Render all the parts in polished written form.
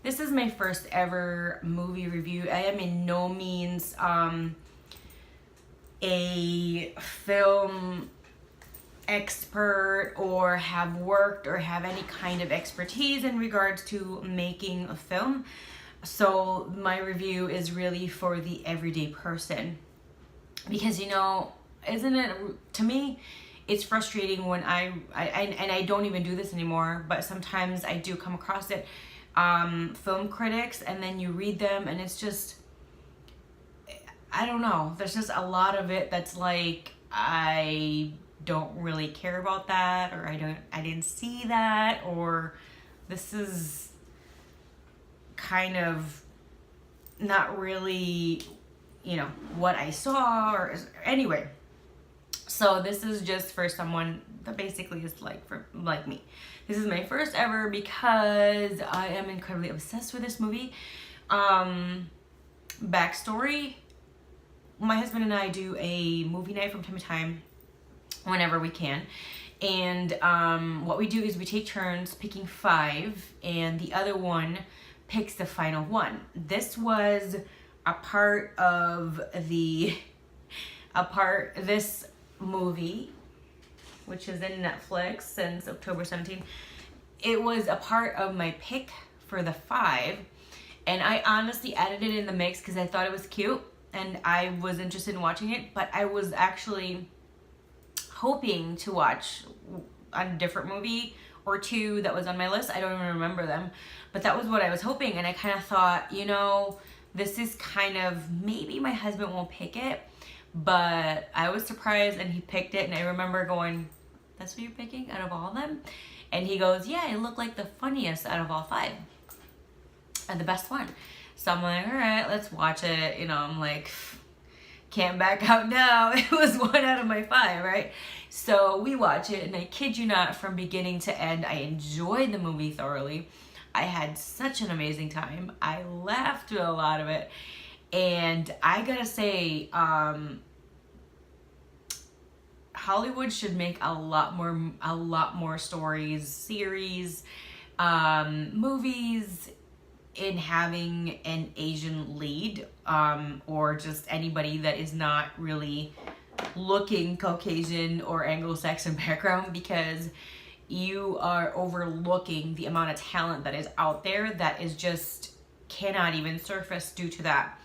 this is my first ever movie review. I am in no means a film expert or have worked or have any kind of expertise in regards to making a film. So my review is really for the everyday person. Because, you know, isn't it, to me, it's frustrating when I don't even do this anymore, but sometimes I do come across it, film critics, and then you read them and it's just, I don't know, there's just a lot of it that's like, I don't really care about that, or I didn't see that, or this is kind of not really, you know, what I saw, or anyway. So this is just for someone that basically is like me. This is my first ever because I am incredibly obsessed with this movie. Backstory: my husband and I do a movie night from time to time, whenever we can. And what we do is we take turns picking 5, and the other one picks the final one. This was a part of this movie, which is in Netflix since October 17th. It was a part of my pick for the 5, and I honestly added it in the mix because I thought it was cute and I was interested in watching it, but I was actually hoping to watch a different movie or 2 that was on my list. I don't even remember them, but that was what I was hoping. And I kind of thought, you know, this is kind of, maybe my husband won't pick it, but I was surprised and he picked it. And I remember going, that's what you're picking out of all of them? And he goes, yeah, it looked like the funniest out of all 5 and the best one. So I'm like, all right, let's watch it. You know, I'm like, can't back out now. It was 1 out of my 5, right? So we watch it, and I kid you not, from beginning to end, I enjoyed the movie thoroughly. I had such an amazing time. I laughed through a lot of it. And I gotta say, Hollywood should make a lot more stories, series, movies in having an Asian lead, or just anybody that is not really looking Caucasian or Anglo-Saxon background, because you are overlooking the amount of talent that is out there that is just cannot even surface due to that.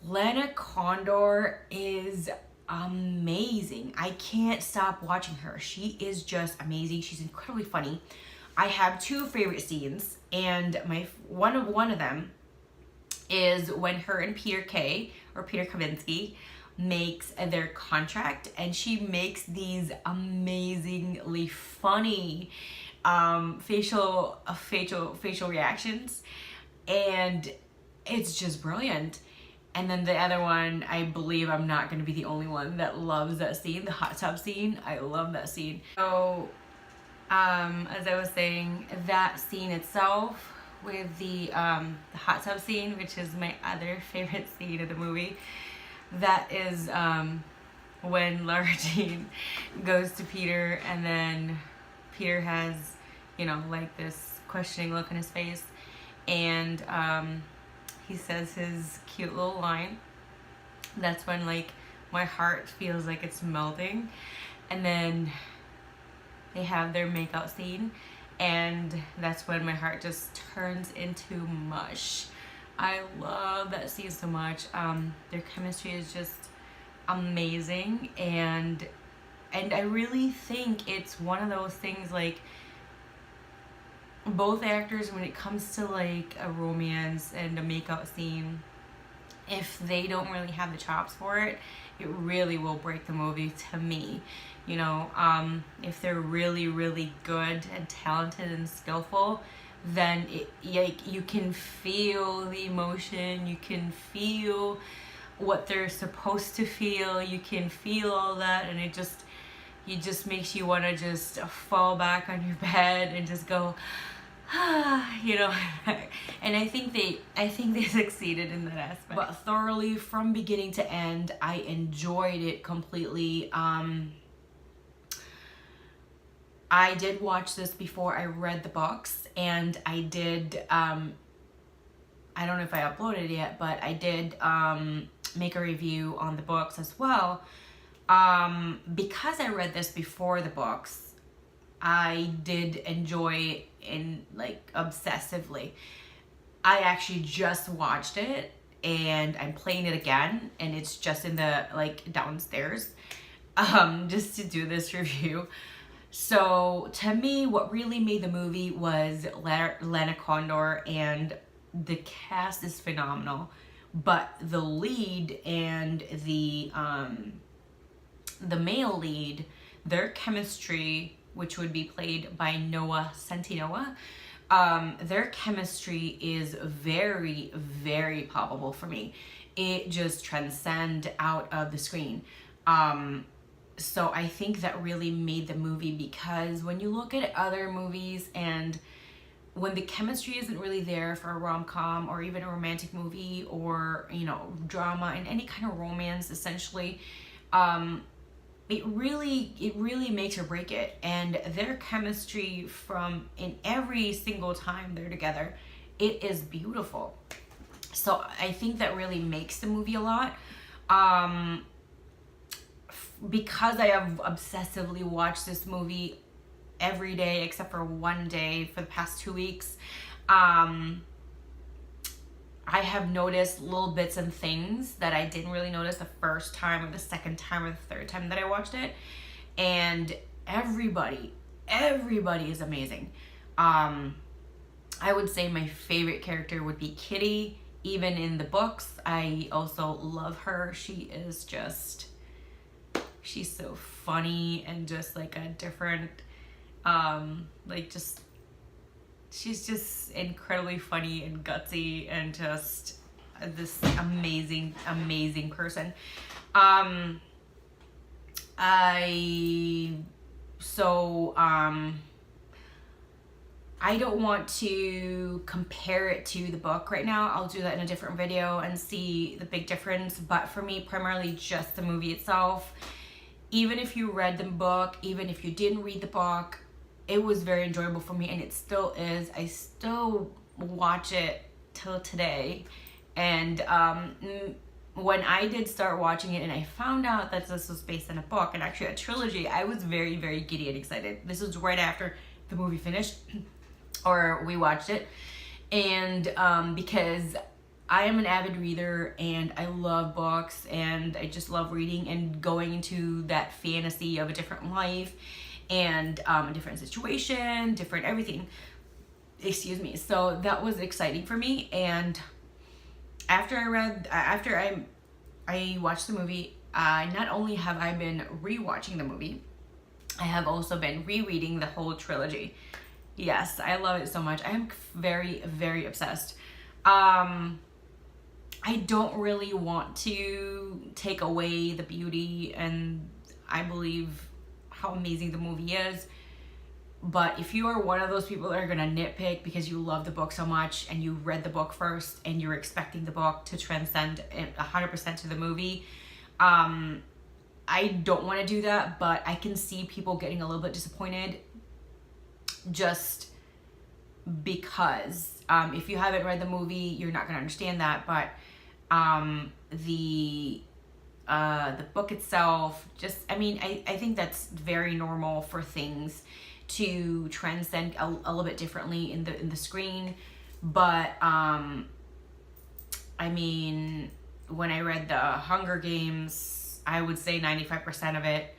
Lana Condor is amazing. I can't stop watching her. She is just amazing. She's incredibly funny. I have 2 favorite scenes, and one of them is when her and Peter Kavinsky makes their contract, and she makes these amazingly funny facial reactions, and it's just brilliant. And then the other one, I believe I'm not going to be the only one that loves that scene, the hot tub scene. I love that scene. So as I was saying, that scene itself with the hot tub scene, which is my other favorite scene of the movie, that is when Laura Jean goes to Peter, and then Peter has, you know, like this questioning look on his face, and he says his cute little line. That's when, like, my heart feels like it's melting. And then they have their makeout scene, and that's when my heart just turns into mush. I love that scene so much. Their chemistry is just amazing, and I really think it's one of those things, like, both actors, when it comes to like a romance and a makeout scene, if they don't really have the chops for it, it really will break the movie to me. You know, if they're really, really good and talented and skillful, then you can feel the emotion, you can feel what they're supposed to feel, you can feel all that, and it just makes you want to just fall back on your bed and just go, you know. And I think they succeeded in that aspect. But thoroughly, from beginning to end, I enjoyed it completely. I did watch this before I read the books, and I did I don't know if I uploaded it yet, but I did make a review on the books as well. Because I read this before the books, I did enjoy it like obsessively. I actually just watched it and I'm playing it again, and it's just in the like downstairs just to do this review. So to me, what really made the movie was Lana Condor, and the cast is phenomenal. But the lead and the male lead, their chemistry, which would be played by Noah Centineo, their chemistry is very, very palpable for me. It just transcends out of the screen. So I think that really made the movie, because when you look at other movies and when the chemistry isn't really there for a rom-com or even a romantic movie or, you know, drama and any kind of romance, essentially, it really makes or break it. And their chemistry from in every single time they're together, it is beautiful. So I think that really makes the movie a lot. Because I have obsessively watched this movie every day except for one day for the past 2 weeks, I have noticed little bits and things that I didn't really notice the first time or the second time or the third time that I watched it. And everybody is amazing. I would say my favorite character would be Kitty. Even in the books, I also love her. She's so funny and just like a different, she's just incredibly funny and gutsy and just this amazing person. I don't want to compare it to the book right now. I'll do that in a different video and see the big difference. But for me, primarily just the movie itself. Even if you read the book, even if you didn't read the book, it was very enjoyable for me, and it still is. I still watch it till today. And when I did start watching it and I found out that this was based on a book and actually a trilogy, I was very, very giddy and excited. This was right after the movie finished or we watched it. And because I am an avid reader and I love books and I just love reading and going into that fantasy of a different life and a different situation, different everything. Excuse me. So that was exciting for me. And after I watched the movie, not only have I been rewatching the movie, I have also been rereading the whole trilogy. Yes, I love it so much. I am very, very obsessed. I don't really want to take away the beauty and I believe how amazing the movie is. But if you are one of those people that are going to nitpick because you love the book so much and you read the book first and you're expecting the book to transcend 100% to the movie, I don't want to do that, but I can see people getting a little bit disappointed just because if you haven't read the movie, you're not going to understand that. But the book itself, just, I mean, I think that's very normal for things to transcend a little bit differently in the screen. But I mean, when I read the Hunger Games, I would say 95% of it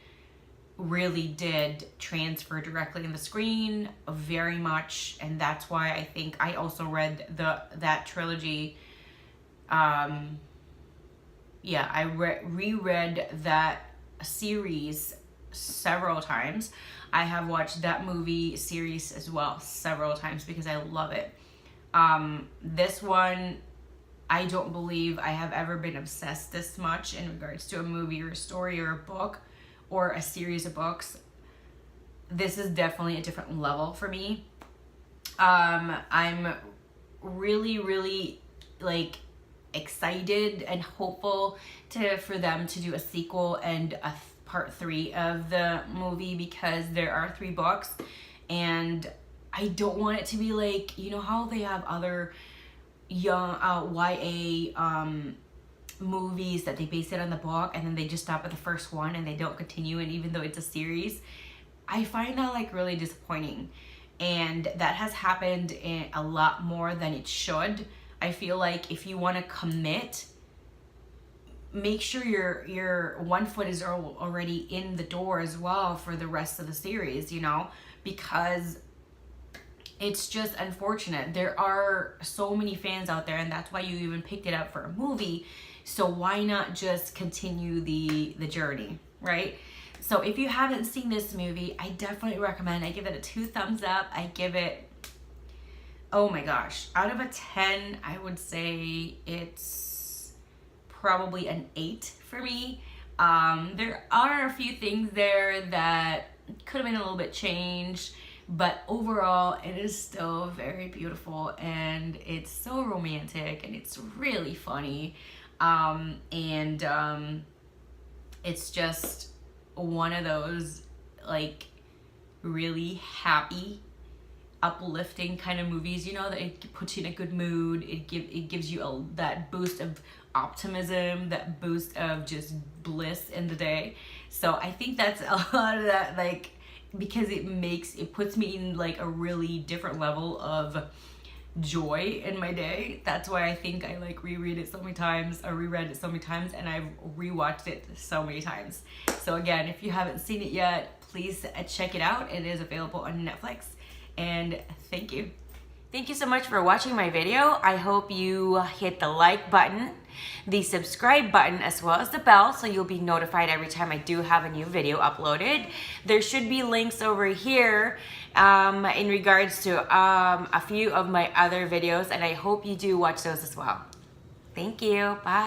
really did transfer directly in the screen very much, and that's why I think I also read that trilogy. I reread that series several times. I have watched that movie series as well several times because I love it. This one, I don't believe I have ever been obsessed this much in regards to a movie or a story or a book or a series of books. This is definitely a different level for me. I'm really, really like excited and hopeful for them to do a sequel and a part 3 of the movie, because there are 3 books and I don't want it to be like, you know how they have other young YA movies that they base it on the book and then they just stop at the first one and they don't continue, and even though it's a series, I find that like really disappointing. And that has happened in a lot more than it should. I feel like if you want to commit, make sure your one foot is already in the door as well for the rest of the series, you know, because it's just unfortunate. There are so many fans out there, and that's why you even picked it up for a movie. So why not just continue the journey, right? So if you haven't seen this movie, I definitely recommend. I give it a 2 thumbs up. I give it, oh my gosh, out of a 10, I would say it's probably an 8 for me. There are a few things there that could have been a little bit changed, but overall it is still very beautiful, and it's so romantic, and it's really funny, it's just one of those like really happy, uplifting kind of movies, you know, that it puts you in a good mood. It gives you that boost of optimism, that boost of just bliss in the day. So I think that's a lot of that, like, because it puts me in like a really different level of joy in my day. That's why I think I like reread it so many times, or reread it so many times, and I've rewatched it so many times. So again, if you haven't seen it yet, please check it out. It is available on Netflix. And thank you. Thank you so much for watching my video. I hope you hit the like button, the subscribe button, as well as the bell, so you'll be notified every time I do have a new video uploaded. There should be links over here in regards to a few of my other videos, and I hope you do watch those as well. Thank you. Bye.